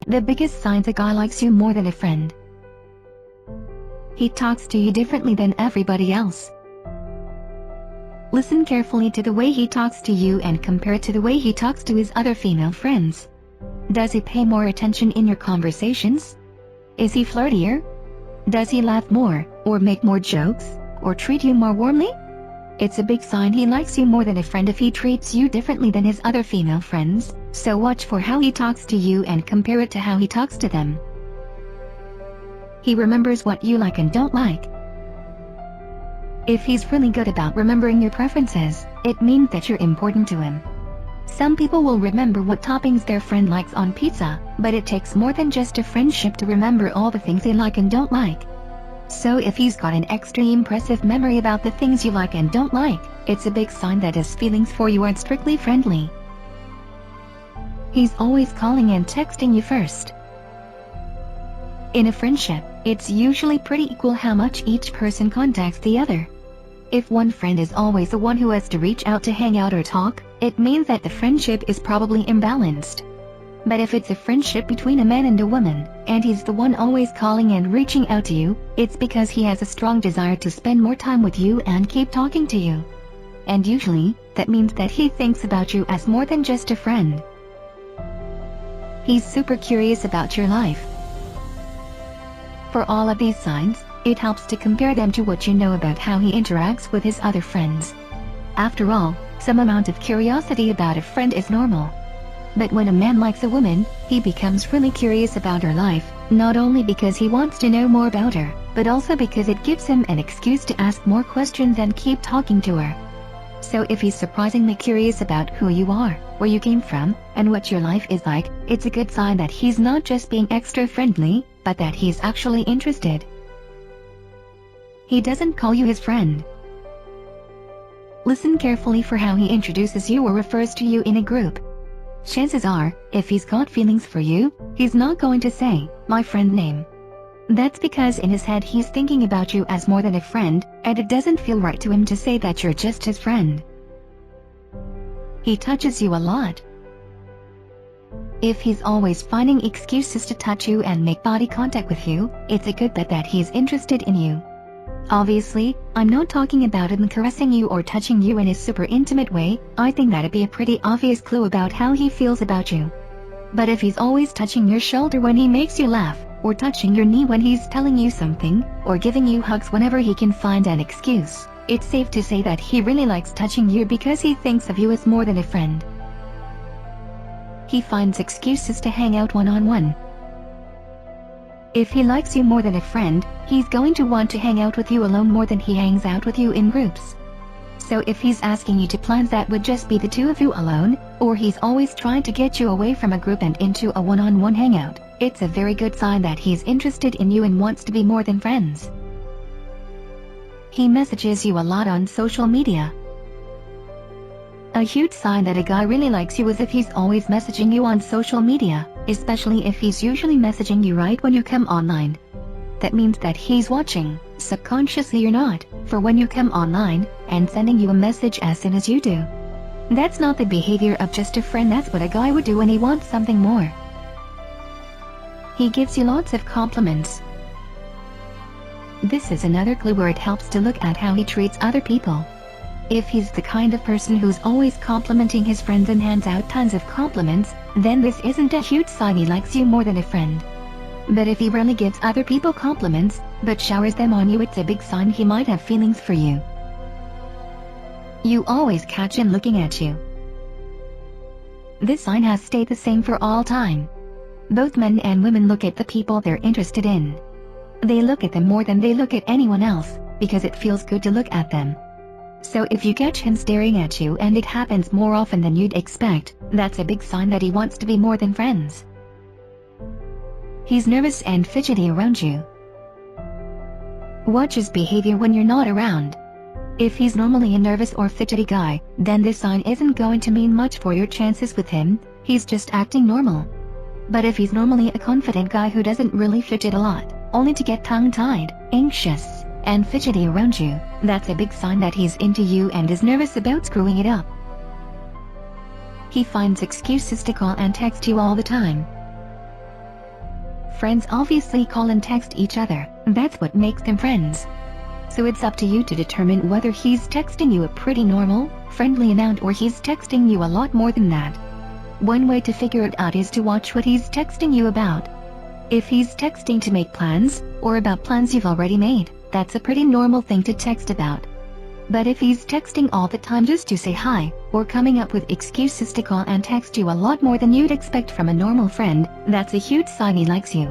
The biggest signs a guy likes you more than a friend. He talks to you differently than everybody else. Listen carefully to the way he talks to you and compare it to the way he talks to his other female friends. Does he pay more attention in your conversations? Is he flirtier? Does he laugh more, or make more jokes, or treat you more warmly? It's a big sign he likes you more than a friend if he treats you differently than his other female friends, so watch for how he talks to you and compare it to how he talks to them. He remembers what you like and don't like. If he's really good about remembering your preferences, it means that you're important to him. Some people will remember what toppings their friend likes on pizza, but it takes more than just a friendship to remember all the things they like and don't like. So if he's got an extremely impressive memory about the things you like and don't like, it's a big sign that his feelings for you aren't strictly friendly. He's always calling and texting you first. In a friendship, it's usually pretty equal how much each person contacts the other. If one friend is always the one who has to reach out to hang out or talk, it means that the friendship is probably imbalanced. But if it's a friendship between a man and a woman, and he's the one always calling and reaching out to you, it's because he has a strong desire to spend more time with you and keep talking to you. And usually, that means that he thinks about you as more than just a friend. He's super curious about your life. For all of these signs, it helps to compare them to what you know about how he interacts with his other friends. After all, some amount of curiosity about a friend is normal. But when a man likes a woman, he becomes really curious about her life, not only because he wants to know more about her, but also because it gives him an excuse to ask more questions and keep talking to her. So if he's surprisingly curious about who you are, where you came from, and what your life is like, it's a good sign that he's not just being extra friendly, but that he's actually interested. He doesn't call you his friend. Listen carefully for how he introduces you or refers to you in a group. Chances are, if he's got feelings for you, he's not going to say, "my friend name." That's because in his head he's thinking about you as more than a friend, and it doesn't feel right to him to say that you're just his friend. He touches you a lot. If he's always finding excuses to touch you and make body contact with you, it's a good bet that he's interested in you. Obviously, I'm not talking about him caressing you or touching you in a super intimate way. I think that'd be a pretty obvious clue about how he feels about you. But if he's always touching your shoulder when he makes you laugh, or touching your knee when he's telling you something, or giving you hugs whenever he can find an excuse, it's safe to say that he really likes touching you because he thinks of you as more than a friend. He finds excuses to hang out one-on-one. If he likes you more than a friend, he's going to want to hang out with you alone more than he hangs out with you in groups. So if he's asking you to plans that would just be the two of you alone, or he's always trying to get you away from a group and into a one-on-one hangout, it's a very good sign that he's interested in you and wants to be more than friends. He messages you a lot on social media. A huge sign that a guy really likes you is if he's always messaging you on social media, especially if he's usually messaging you right when you come online. That means that he's watching, subconsciously or not, for when you come online, and sending you a message as soon as you do. That's not the behavior of just a friend, that's what a guy would do when he wants something more. He gives you lots of compliments. This is another clue where it helps to look at how he treats other people. If he's the kind of person who's always complimenting his friends and hands out tons of compliments, then this isn't a huge sign he likes you more than a friend. But if he rarely gives other people compliments, but showers them on you, it's a big sign he might have feelings for you. You always catch him looking at you. This sign has stayed the same for all time. Both men and women look at the people they're interested in. They look at them more than they look at anyone else, because it feels good to look at them. So if you catch him staring at you and it happens more often than you'd expect, that's a big sign that he wants to be more than friends. He's nervous and fidgety around you. Watch his behavior when you're not around. If he's normally a nervous or fidgety guy, then this sign isn't going to mean much for your chances with him. He's just acting normal. But if he's normally a confident guy who doesn't really fidget a lot, only to get tongue-tied, anxious, and fidgety around you, that's a big sign that he's into you and is nervous about screwing it up. He finds excuses to call and text you all the time. Friends obviously call and text each other, that's what makes them friends. So it's up to you to determine whether he's texting you a pretty normal, friendly amount or he's texting you a lot more than that. One way to figure it out is to watch what he's texting you about. If he's texting to make plans, or about plans you've already made, that's a pretty normal thing to text about. But if he's texting all the time just to say hi, or coming up with excuses to call and text you a lot more than you'd expect from a normal friend, that's a huge sign he likes you.